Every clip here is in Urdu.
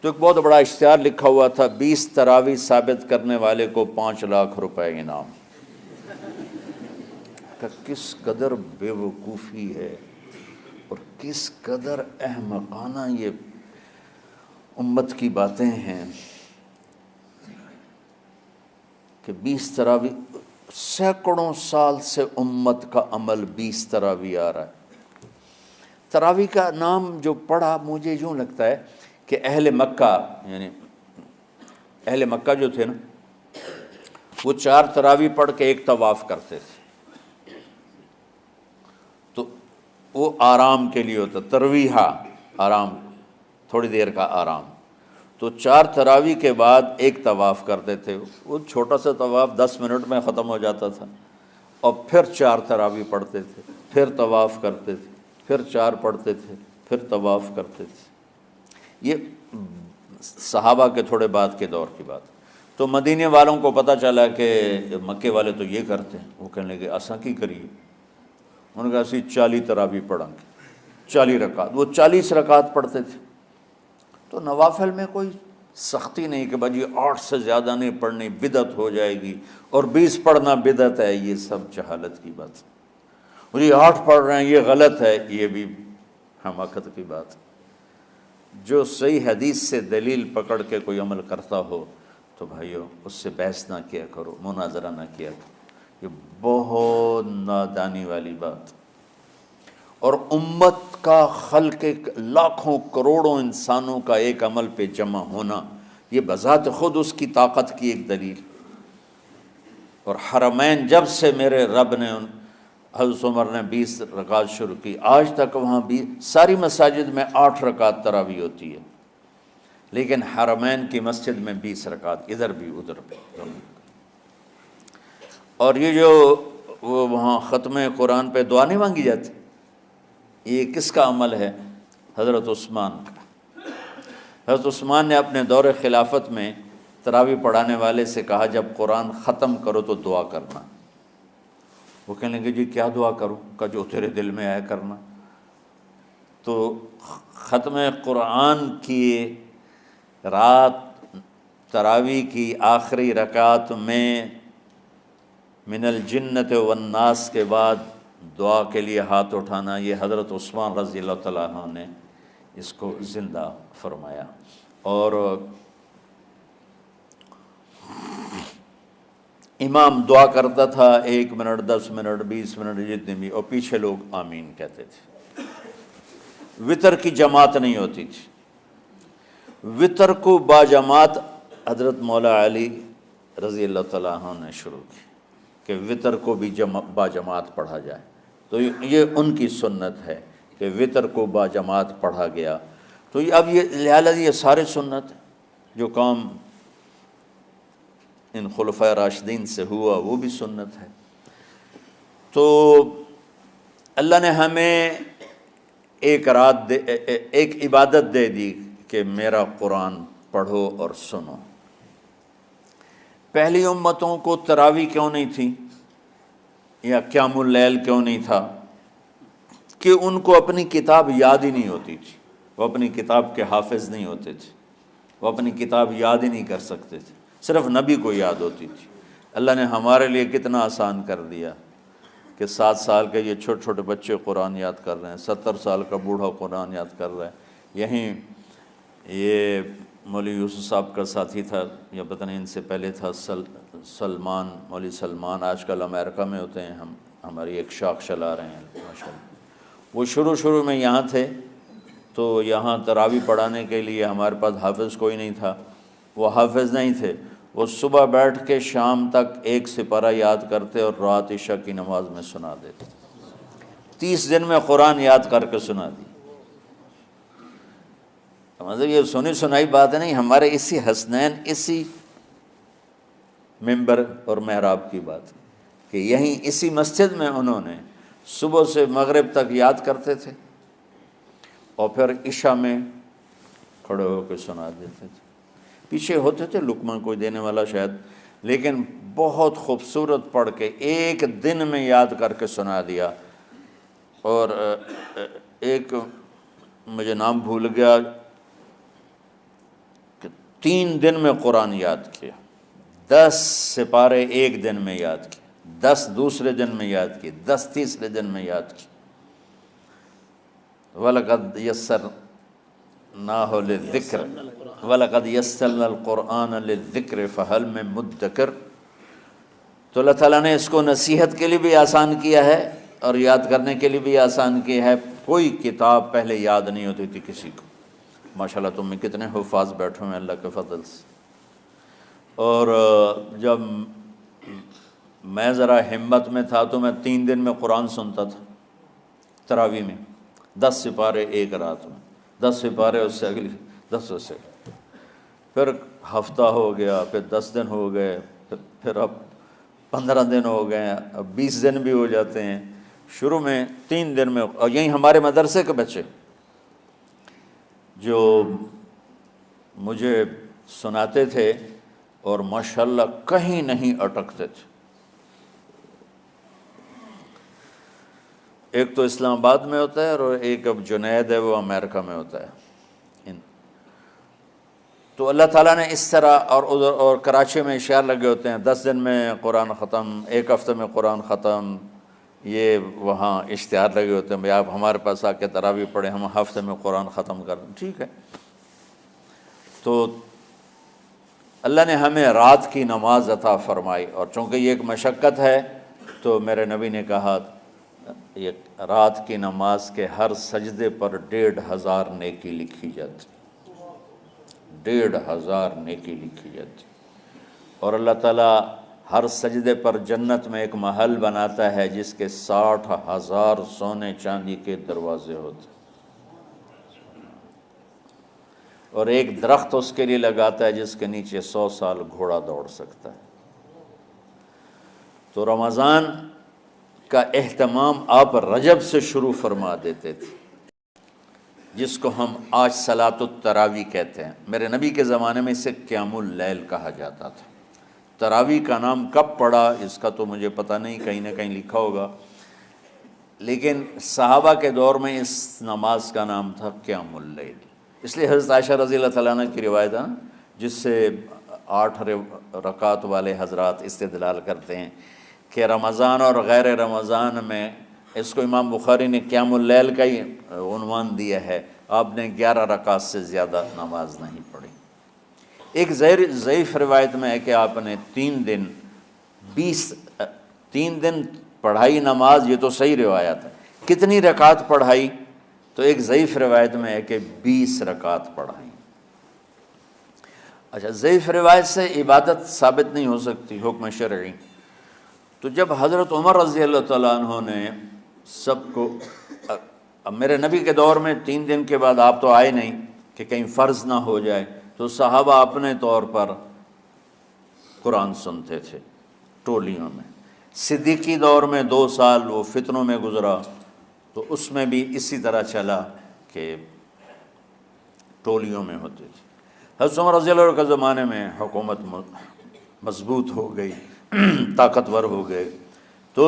تو ایک بہت بڑا اشتہار لکھا ہوا تھا، 20 تراویح ثابت کرنے والے کو 5 لاکھ روپے انعام۔ کہ کس قدر بے وقوفی ہے اور کس قدر احمقانہ یہ امت کی باتیں ہیں کہ 20 تراویح، سینکڑوں سال سے امت کا عمل 20 تراویح آ رہا ہے۔ تراویح کا نام جو پڑھا مجھے یوں لگتا ہے کہ اہل مکہ، یعنی اہل مکہ جو تھے نا، وہ 4 تراویح پڑھ کے ایک طواف کرتے تھے، تو وہ آرام کے لیے ہوتا، ترویحہ آرام، تھوڑی دیر کا آرام۔ تو 4 تراویح کے بعد ایک طواف کرتے تھے، وہ چھوٹا سا طواف 10 منٹ میں ختم ہو جاتا تھا، اور پھر 4 تراویح پڑھتے تھے، پھر طواف کرتے تھے، پھر 4 پڑھتے تھے، پھر طواف کرتے تھے۔ یہ صحابہ کے تھوڑے بعد کے دور کی بات۔ تو مدینے والوں کو پتہ چلا کہ مکے والے تو یہ کرتے ہیں، وہ کہنے لگے اساں کی کریے؟ انہوں نے کہا اسی 40 تراویح پڑھیں گے، 40 رکعت۔ وہ 40 رکعت پڑھتے تھے۔ تو نوافل میں کوئی سختی نہیں کہ بھائی 8 سے زیادہ نہیں پڑھنی، بدعت ہو جائے گی، اور 20 پڑھنا بدعت ہے، یہ سب جہالت کی بات ہے۔ اور یہ 8 پڑھ رہے ہیں یہ غلط ہے، یہ بھی حماقت کی بات ہے۔ جو صحیح حدیث سے دلیل پکڑ کے کوئی عمل کرتا ہو تو بھائیو اس سے بحث نہ کیا کرو، مناظرہ نہ کیا کرو، یہ بہت نادانی والی بات۔ اور امت کا خلق لاکھوں کروڑوں انسانوں کا ایک عمل پہ جمع ہونا، یہ بذات خود اس کی طاقت کی ایک دلیل۔ اور حرمین جب سے میرے رب نے حضرت عمر نے 20 رکعت شروع کی، آج تک وہاں بھی ساری مساجد میں 8 رکعت تراویح ہوتی ہے، لیکن حرمین کی مسجد میں 20 رکعت، ادھر بھی ادھر بھی۔ اور یہ جو وہ وہاں ختم قرآن پہ دعا نہیں مانگی جاتی، یہ کس کا عمل ہے؟ حضرت عثمان کا۔ حضرت عثمان نے اپنے دور خلافت میں تراویح پڑھانے والے سے کہا جب قرآن ختم کرو تو دعا کرنا۔ وہ کہنے لگے جی کیا دعا کروں؟ کہ جو تیرے دل میں آیا کرنا۔ تو ختم قرآن کی رات تراویح کی آخری رکعت میں من الجنت والناس کے بعد دعا کے لیے ہاتھ اٹھانا، یہ حضرت عثمان رضی اللہ تعالیٰ عنہ نے اس کو زندہ فرمایا۔ اور امام دعا کرتا تھا 1 منٹ 10 منٹ 20 منٹ جتنے بھی، اور پیچھے لوگ آمین کہتے تھے۔ وطر کی جماعت نہیں ہوتی تھی، وطر کو باجماعت حضرت مولا علی رضی اللہ تعالیٰ عنہ نے شروع کی کہ وطر کو بھی باجماعت پڑھا جائے۔ تو یہ ان کی سنت ہے کہ وطر کو باجماعت پڑھا گیا۔ تو اب یہ لہٰذا یہ سارے سنت جو کام ان خلفۂ راشدین سے ہوا وہ بھی سنت ہے۔ تو اللہ نے ہمیں ایک عبادت دے دی کہ میرا قرآن پڑھو اور سنو۔ پہلی امتوں کو تراویح کیوں نہیں تھی یا قیام اللیل کیوں نہیں تھا؟ کہ ان کو اپنی کتاب یاد ہی نہیں ہوتی تھی، وہ اپنی کتاب کے حافظ نہیں ہوتے تھے، وہ اپنی کتاب یاد ہی نہیں کر سکتے تھے، صرف نبی کو یاد ہوتی تھی۔ اللہ نے ہمارے لیے کتنا آسان کر دیا کہ 7 سال کے یہ چھوٹے چھوٹے بچے قرآن یاد کر رہے ہیں، 70 سال کا بوڑھا قرآن یاد کر رہا ہے۔ یہیں یہ مولوی یوسف صاحب کا ساتھی تھا یا پتہ نہیں ان سے پہلے تھا، سلمان، مولوی سلمان، آج کل امریکہ میں ہوتے ہیں، ہماری ایک شاخ چلا رہے ہیں ماشاءاللہ۔ وہ شروع میں یہاں تھے، تو یہاں تراویح پڑھانے کے لیے ہمارے پاس حافظ کوئی نہیں تھا، وہ حافظ نہیں تھے، وہ صبح بیٹھ کے شام تک ایک سپارہ یاد کرتے اور رات عشاء کی نماز میں سنا دیتے۔ 30 دن میں قرآن یاد کر کے سنا دی۔ مطلب یہ سنی سنائی بات نہیں، ہمارے اسی حسنین، اسی ممبر اور محراب کی بات کہ یہیں اسی مسجد میں انہوں نے صبح سے مغرب تک یاد کرتے تھے اور پھر عشاء میں کھڑے ہو کے سنا دیتے تھے۔ پیچھے ہوتے تھے لقمہ کوئی دینے والا شاید، لیکن بہت خوبصورت پڑھ کے ایک دن میں یاد کر کے سنا دیا۔ اور ایک مجھے نام بھول گیا، 3 دن میں قرآن یاد کیا، 10 سپارے ایک دن میں یاد کیے، 10 دوسرے دن میں یاد کیے، 10 تیسرے دن میں یاد کیے۔ وَلَقَدْ يَسَّرْنَاهُ لِلذِّكْرِ وَلَقَدْ يَسَّرْنَا الْقُرْآنَ لِلذِّكْرِ فَهَلْ مِن مُدَّكِرٍ۔ تو اللہ تعالیٰ نے اس کو نصیحت کے لیے بھی آسان کیا ہے اور یاد کرنے کے لیے بھی آسان کیا ہے۔ کوئی کتاب پہلے یاد نہیں ہوتی تھی کسی کو، ماشاءاللہ تم میں کتنے حفاظ بیٹھے ہیں اللہ کے فضل سے۔ اور جب میں ذرا ہمت میں تھا تو میں 3 دن میں قرآن سنتا تھا تراویح میں، 10 سپارے ایک رات میں، 10 سپارے اس سے اگلی 10 سے، پھر ہفتہ ہو گیا، پھر 10 دن ہو گئے، پھر اب 15 دن ہو گئے، اب 20 دن بھی ہو جاتے ہیں۔ شروع میں 3 دن میں، اور یہیں ہمارے مدرسے کے بچے جو مجھے سناتے تھے اور ماشاءاللہ کہیں نہیں اٹکتے تھے۔ ایک تو اسلام آباد میں ہوتا ہے اور ایک اب جنید ہے وہ امریکہ میں ہوتا ہے۔ تو اللہ تعالیٰ نے اس طرح، اور ادھر اور کراچی میں اشعار لگے ہوتے ہیں، 10 دن میں قرآن ختم، 1 ہفتے میں قرآن ختم۔ یہ وہاں اشتہار لگے ہوتے ہیں، بھئی آپ ہمارے پاس آ کے تراویح پڑھیں، ہم ہفتے میں قرآن ختم کر دیں۔ ٹھیک ہے، تو اللہ نے ہمیں رات کی نماز عطا فرمائی، اور چونکہ یہ ایک مشقت ہے تو میرے نبی نے کہا یہ رات کی نماز کے ہر سجدے پر 1500 نیکی لکھی جاتی، 1500 نیکی لکھی جاتی۔ اور اللہ تعالیٰ ہر سجدے پر جنت میں ایک محل بناتا ہے جس کے 60,000 سونے چاندی کے دروازے ہوتے ہیں، اور ایک درخت اس کے لیے لگاتا ہے جس کے نیچے 100 سال گھوڑا دوڑ سکتا ہے۔ تو رمضان کا اہتمام آپ رجب سے شروع فرما دیتے تھے، جس کو ہم آج صلاۃ التراویح کہتے ہیں۔ میرے نبی کے زمانے میں اسے قیام اللیل کہا جاتا تھا۔ تراویح کا نام کب پڑا اس کا تو مجھے پتہ نہیں، کہیں نہ کہیں لکھا ہوگا، لیکن صحابہ کے دور میں اس نماز کا نام تھا قیام اللیل۔ اس لیے حضرت عائشہ رضی اللہ تعالیٰ عنہ کی روایت ہے جس سے 8 رکعت والے حضرات استدلال کرتے ہیں کہ رمضان اور غیر رمضان میں، اس کو امام بخاری نے قیام اللیل کا ہی عنوان دیا ہے، آپ نے 11 رکعت سے زیادہ نماز نہیں پڑھی۔ ایک ضعیف روایت میں ہے کہ آپ نے 3 دن پڑھائی نماز، یہ تو صحیح روایت ہے۔ کتنی رکعت پڑھائی؟ تو ایک ضعیف روایت میں ہے کہ 20 رکعت پڑھائی۔ اچھا، ضعیف روایت سے عبادت ثابت نہیں ہو سکتی، حکم شرعی۔ تو جب حضرت عمر رضی اللہ تعالیٰ عنہ نے سب کو، اب میرے نبی کے دور میں 3 دن کے بعد آپ تو آئے نہیں کہ کہیں فرض نہ ہو جائے، تو صحابہ اپنے طور پر قرآن سنتے تھے ٹولیوں میں۔ صدیقی دور میں 2 سال وہ فتنوں میں گزرا، تو اس میں بھی اسی طرح چلا کہ ٹولیوں میں ہوتے تھے۔ حضرت عمر رضی اللہ عنہ کے زمانے میں حکومت مضبوط ہو گئی، طاقتور ہو گئے، تو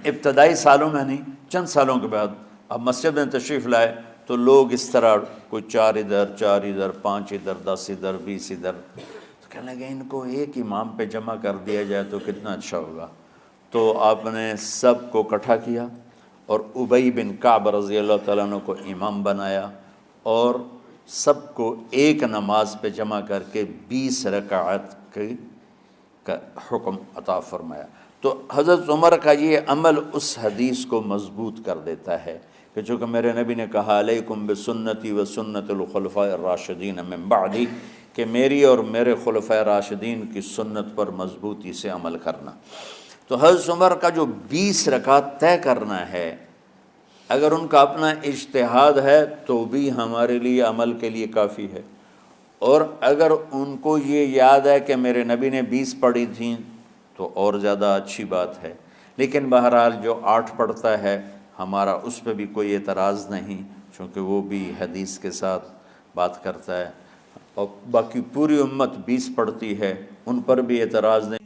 ابتدائی سالوں میں نہیں، چند سالوں کے بعد اب مسجد میں تشریف لائے تو لوگ اس طرح کوئی 4 ادھر 4 ادھر 5 ادھر 10 ادھر 20 ادھر، تو کہنے لگے ان کو ایک امام پہ جمع کر دیا جائے تو کتنا اچھا ہوگا۔ تو آپ نے سب کو اکٹھا کیا اور ابی بن کعب رضی اللہ تعالیٰ عنہ کو امام بنایا، اور سب کو ایک نماز پہ جمع کر کے 20 رکعت کا حکم عطا فرمایا۔ تو حضرت عمر کا یہ عمل اس حدیث کو مضبوط کر دیتا ہے کہ چونکہ میرے نبی نے کہا علیکم بسنتی و سنت الخلفاء الراشدین من بعدی، کہ میری اور میرے خلفاء راشدین کی سنت پر مضبوطی سے عمل کرنا۔ تو حضرت عمر کا جو 20 رکعت طے کرنا ہے، اگر ان کا اپنا اجتہاد ہے تو بھی ہمارے لیے عمل کے لیے کافی ہے، اور اگر ان کو یہ یاد ہے کہ میرے نبی نے 20 پڑھی تھیں تو اور زیادہ اچھی بات ہے۔ لیکن بہرحال جو 8 پڑھتا ہے ہمارا اس پہ بھی کوئی اعتراض نہیں، چونکہ وہ بھی حدیث کے ساتھ بات کرتا ہے، اور باقی پوری امت 20 پڑھتی ہے ان پر بھی اعتراض نہیں۔